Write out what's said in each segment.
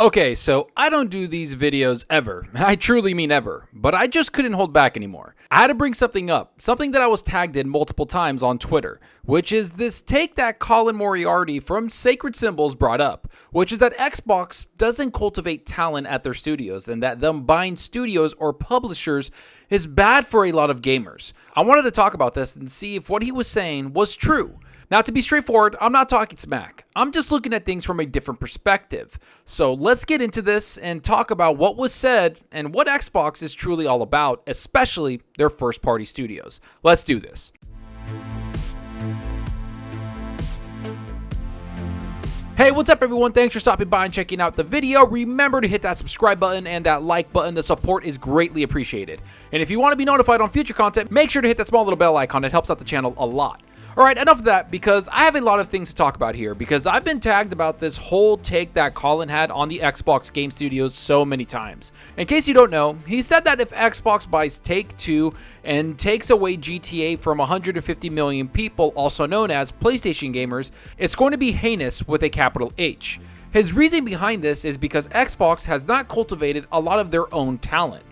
Okay, so I don't do these videos ever, and I truly mean ever, but I just couldn't hold back anymore. I had to bring something up, something that I was tagged in multiple times on Twitter, which is this take that Colin Moriarty from Sacred Symbols brought up, which is that Xbox doesn't cultivate talent at their studios, and that them buying studios or publishers is bad for a lot of gamers. I wanted to talk about this and see if what he was saying was true. Now, to be straightforward, I'm not talking smack. I'm just looking at things from a different perspective. So let's get into this and talk about what was said and what Xbox is truly all about, especially their first-party studios. Let's do this. Hey, what's up everyone? Thanks for stopping by and checking out the video. Remember to hit that subscribe button and that like button. The support is greatly appreciated. And if you want to be notified on future content, make sure to hit that small little bell icon. It helps out the channel a lot. Alright, enough of that, because I have a lot of things to talk about here, because I've been tagged about this whole take that Colin had on the Xbox Game Studios so many times. In case you don't know, he said that if Xbox buys Take-Two and takes away GTA from 150 million people, also known as PlayStation gamers, it's going to be heinous with a capital H. His reason behind this is because Xbox has not cultivated a lot of their own talent.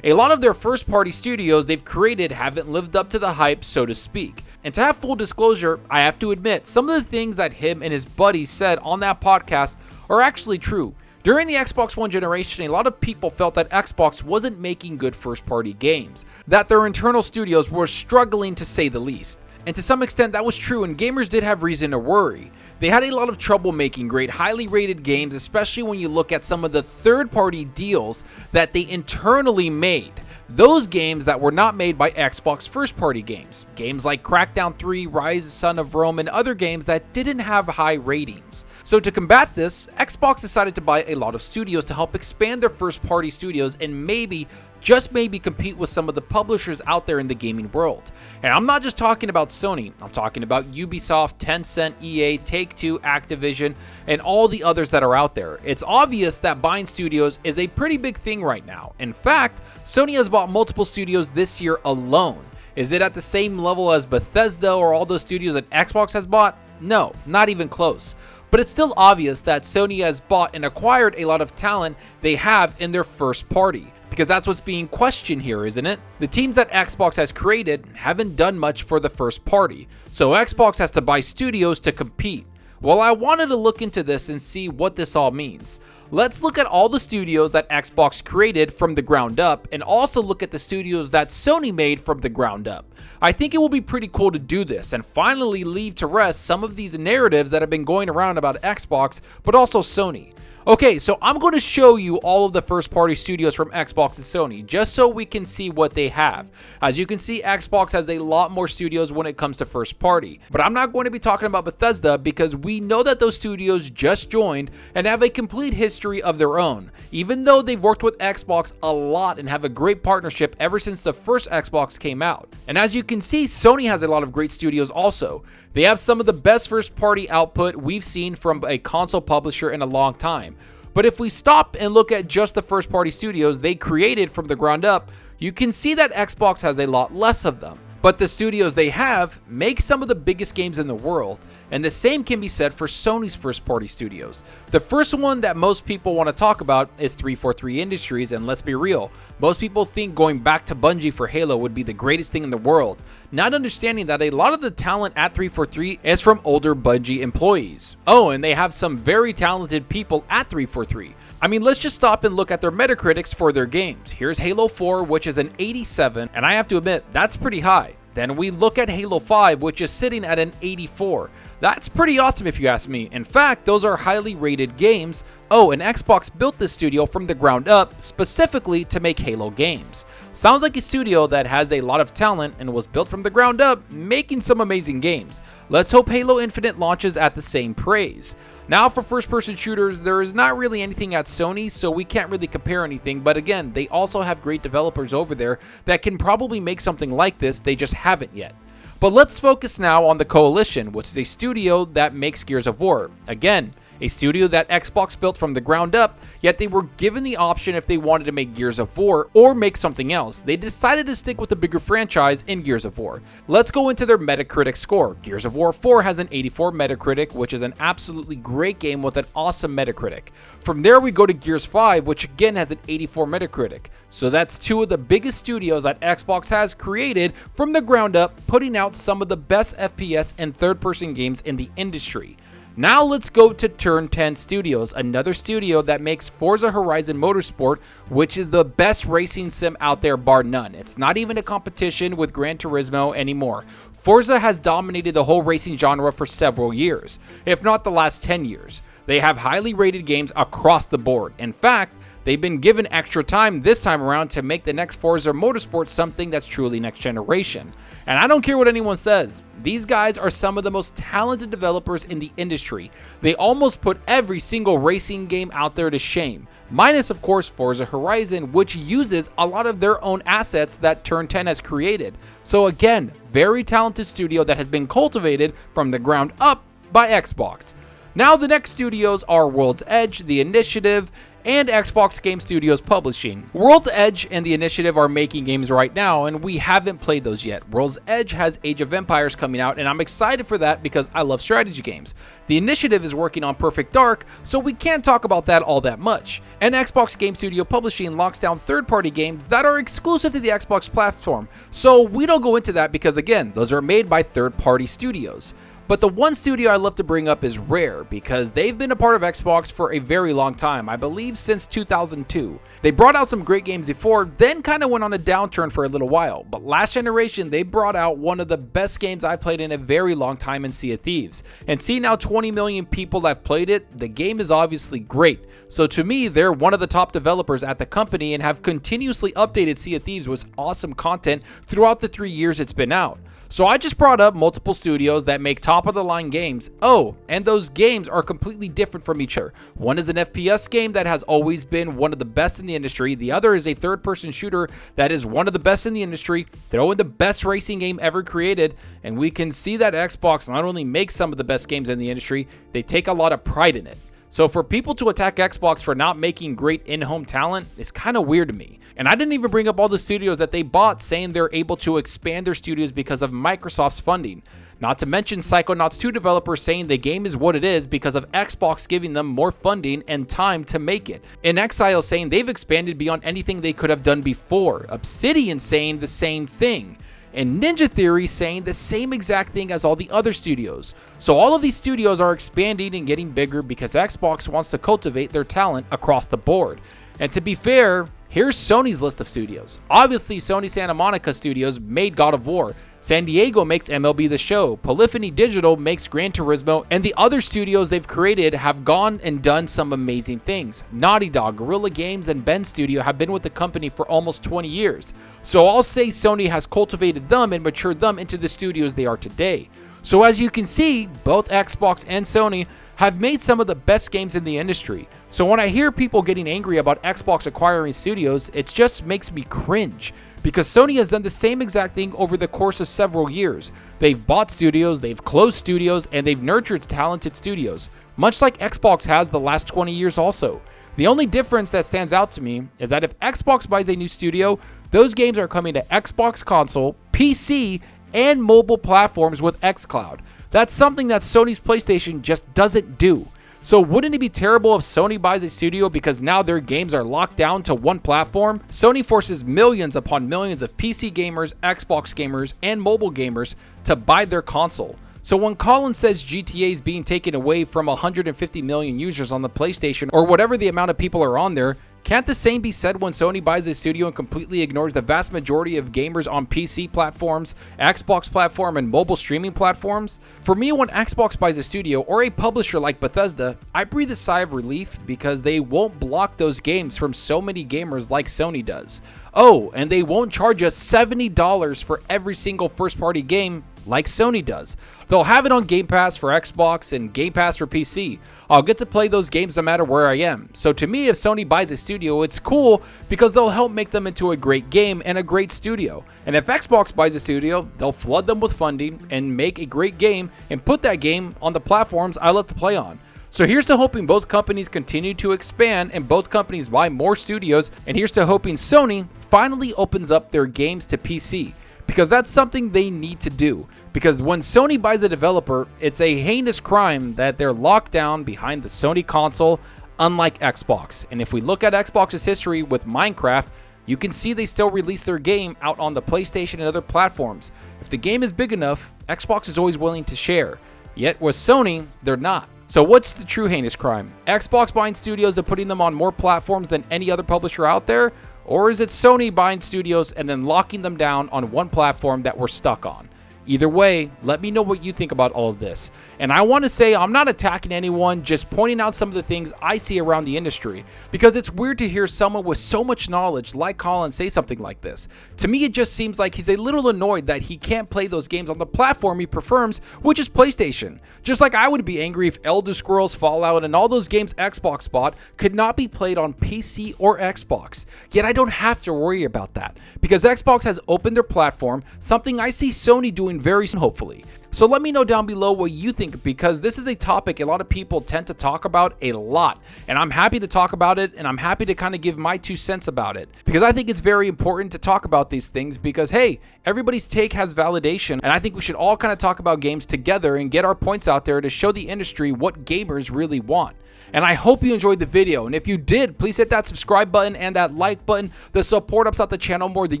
A lot of their first-party studios they've created haven't lived up to the hype, so to speak. And to have full disclosure, I have to admit, some of the things that him and his buddies said on that podcast are actually true. During the Xbox One generation, a lot of people felt that Xbox wasn't making good first-party games, that their internal studios were struggling to say the least. And to some extent that was true, and gamers did have reason to worry. They had a lot of trouble making great, highly rated games, especially when you look at some of the third-party deals that they internally made. Those games that were not made by Xbox first-party games. Games like Crackdown 3, Rise Son of Rome, and other games that didn't have high ratings. So to combat this, Xbox decided to buy a lot of studios to help expand their first-party studios and maybe, just maybe, compete with some of the publishers out there in the gaming world. And I'm not just talking about Sony, I'm talking about Ubisoft, Tencent, EA, Take-Two, Activision, and all the others that are out there. It's obvious that buying studios is a pretty big thing right now. In fact, Sony has bought multiple studios this year alone. Is it at the same level as Bethesda or all those studios that Xbox has bought? No, not even close. But it's still obvious that Sony has bought and acquired a lot of talent they have in their first party. Because that's what's being questioned here, isn't it? The teams that Xbox has created haven't done much for the first party, so Xbox has to buy studios to compete. Well, I wanted to look into this and see what this all means. Let's look at all the studios that Xbox created from the ground up, and also look at the studios that Sony made from the ground up. I think it will be pretty cool to do this and finally leave to rest some of these narratives that have been going around about Xbox, but also Sony. Okay, so I'm going to show you all of the first-party studios from Xbox and Sony, just so we can see what they have. As you can see, Xbox has a lot more studios when it comes to first-party. But I'm not going to be talking about Bethesda because we know that those studios just joined and have a complete history of their own, even though they've worked with Xbox a lot and have a great partnership ever since the first Xbox came out. And as you can see, Sony has a lot of great studios also. They have some of the best first-party output we've seen from a console publisher in a long time. But if we stop and look at just the first-party studios they created from the ground up, you can see that Xbox has a lot less of them. But the studios they have make some of the biggest games in the world, and the same can be said for Sony's first-party studios. The first one that most people want to talk about is 343 Industries, and let's be real, most people think going back to Bungie for Halo would be the greatest thing in the world, not understanding that a lot of the talent at 343 is from older Bungie employees. Oh, and they have some very talented people at 343. I mean, let's just stop and look at their Metacritics for their games. Here's Halo 4, which is an 87, and I have to admit, that's pretty high. Then we look at Halo 5, which is sitting at an 84. That's pretty awesome if you ask me. In fact, those are highly rated games. Oh, and Xbox built this studio from the ground up specifically to make Halo games. Sounds like a studio that has a lot of talent and was built from the ground up, making some amazing games. Let's hope Halo Infinite launches at the same praise. Now for first-person shooters, there is not really anything at Sony, so we can't really compare anything, but again, they also have great developers over there that can probably make something like this, they just haven't yet. But let's focus now on the Coalition, which is a studio that makes Gears of War. Again, a studio that Xbox built from the ground up, yet they were given the option if they wanted to make Gears of War or make something else. They decided to stick with the bigger franchise in Gears of War. Let's go into their Metacritic score. Gears of War 4 has an 84 Metacritic, which is an absolutely great game with an awesome Metacritic. From there we go to Gears 5, which again has an 84 Metacritic. So that's two of the biggest studios that Xbox has created from the ground up, putting out some of the best FPS and third-person games in the industry. Now let's go to Turn 10 Studios, another studio that makes Forza Horizon Motorsport, which is the best racing sim out there bar none. It's not even a competition with Gran Turismo anymore. Forza has dominated the whole racing genre for several years, if not the last 10 years. They have highly rated games across the board. In fact, they've been given extra time this time around to make the next Forza Motorsport something that's truly next generation. And I don't care what anyone says, these guys are some of the most talented developers in the industry. They almost put every single racing game out there to shame. Minus, of course, Forza Horizon, which uses a lot of their own assets that Turn 10 has created. So again, very talented studio that has been cultivated from the ground up by Xbox. Now the next studios are World's Edge, The Initiative, and Xbox Game Studios Publishing. World's Edge and The Initiative are making games right now, and we haven't played those yet. World's Edge has Age of Empires coming out, and I'm excited for that because I love strategy games. The Initiative is working on Perfect Dark, so we can't talk about that all that much. And Xbox Game Studio Publishing locks down third-party games that are exclusive to the Xbox platform, so we don't go into that because, again, those are made by third-party studios. But the one studio I love to bring up is Rare, because they've been a part of Xbox for a very long time, I believe since 2002. They brought out some great games before, then kind of went on a downturn for a little while, but last generation they brought out one of the best games I've played in a very long time in Sea of Thieves. And see, now 20 million people have played it, the game is obviously great. So to me, they're one of the top developers at the company and have continuously updated Sea of Thieves with awesome content throughout the 3 years it's been out. So I just brought up multiple studios that make top-of-the-line games. Oh, and those games are completely different from each other. One is an FPS game that has always been one of the best in the industry. The other is a third-person shooter that is one of the best in the industry. Throw in the best racing game ever created, and we can see that Xbox not only makes some of the best games in the industry, they take a lot of pride in it. So for people to attack Xbox for not making great in-home talent is kind of weird to me. And I didn't even bring up all the studios that they bought, saying they're able to expand their studios because of Microsoft's funding. Not to mention Psychonauts 2 developers saying the game is what it is because of Xbox giving them more funding and time to make it. inXile saying they've expanded beyond anything they could have done before. Obsidian saying the same thing. And Ninja Theory saying the same exact thing as all the other studios. So all of these studios are expanding and getting bigger because Xbox wants to cultivate their talent across the board. And to be fair, here's Sony's list of studios. Obviously, Sony Santa Monica Studios made God of War. San Diego makes MLB The Show. Polyphony Digital makes Gran Turismo. And the other studios they've created have gone and done some amazing things. Naughty Dog, Guerrilla Games, and Ben Studio have been with the company for almost 20 years. So I'll say Sony has cultivated them and matured them into the studios they are today. So as you can see, both Xbox and Sony have made some of the best games in the industry. So when I hear people getting angry about Xbox acquiring studios, it just makes me cringe. Because Sony has done the same exact thing over the course of several years. They've bought studios, they've closed studios, and they've nurtured talented studios. Much like Xbox has the last 20 years also. The only difference that stands out to me is that if Xbox buys a new studio, those games are coming to Xbox console, PC, and mobile platforms with xCloud. That's something that Sony's PlayStation just doesn't do. So wouldn't it be terrible if Sony buys a studio because now their games are locked down to one platform? Sony forces millions upon millions of PC gamers, Xbox gamers, and mobile gamers to buy their console. So when Colin says GTA is being taken away from 150 million users on the PlayStation or whatever the amount of people are on there, can't the same be said when Sony buys a studio and completely ignores the vast majority of gamers on PC platforms, Xbox platform, and mobile streaming platforms? For me, when Xbox buys a studio or a publisher like Bethesda, I breathe a sigh of relief because they won't block those games from so many gamers like Sony does. Oh, and they won't charge us $70 for every single first-party game like Sony does. They'll have it on Game Pass for Xbox and Game Pass for PC. I'll get to play those games no matter where I am. So to me, if Sony buys a studio, it's cool because they'll help make them into a great game and a great studio. And if Xbox buys a studio, they'll flood them with funding and make a great game and put that game on the platforms I love to play on. So here's to hoping both companies continue to expand and both companies buy more studios, and here's to hoping Sony finally opens up their games to PC, because that's something they need to do. Because when Sony buys a developer, it's a heinous crime that they're locked down behind the Sony console, unlike Xbox. And if we look at Xbox's history with Minecraft, you can see they still release their game out on the PlayStation and other platforms. If the game is big enough, Xbox is always willing to share. Yet with Sony, they're not. So what's the true heinous crime? Xbox buying studios and putting them on more platforms than any other publisher out there? Or is it Sony buying studios and then locking them down on one platform that we're stuck on? Either way, let me know what you think about all of this. And I want to say I'm not attacking anyone, just pointing out some of the things I see around the industry, because it's weird to hear someone with so much knowledge like Colin say something like this. To me, it just seems like he's a little annoyed that he can't play those games on the platform he prefers, which is PlayStation. Just like I would be angry if Elder Scrolls, Fallout, and all those games Xbox bought could not be played on PC or Xbox. Yet I don't have to worry about that, because Xbox has opened their platform, something I see Sony doing very soon, hopefully. So let me know down below what you think, because this is a topic a lot of people tend to talk about a lot, and I'm happy to talk about it, and I'm happy to kind of give my 2 cents about it, because I think it's very important to talk about these things, because hey, everybody's take has validation, and I think we should all kind of talk about games together and get our points out there to show the industry what gamers really want. And I hope you enjoyed the video, and if you did, please hit that subscribe button and that like button. The support helps out the channel more than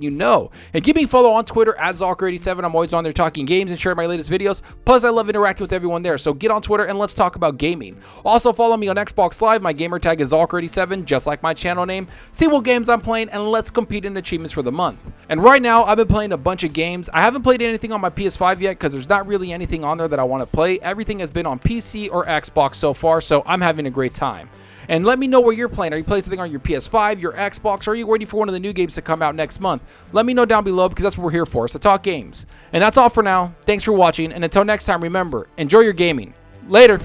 you know. And give me a follow on Twitter at Zalker87. I'm always on there talking games and sharing my latest videos. Plus, I love interacting with everyone there, so get on Twitter and let's talk about gaming. Also, follow me on Xbox Live. My gamer tag is Zalker87, just like my channel name. See what games I'm playing, and let's compete in achievements for the month. And right now, I've been playing a bunch of games. I haven't played anything on my PS5 yet, because there's not really anything on there that I want to play. Everything has been on PC or Xbox so far, so I'm having a great time. And let me know what you're playing. Are you playing something on your PS5, your Xbox, or are you waiting for one of the new games to come out next month? Let me know down below, because that's what we're here for, so talk games. And that's all for now. Thanks for watching, and until next time, remember, enjoy your gaming. Later.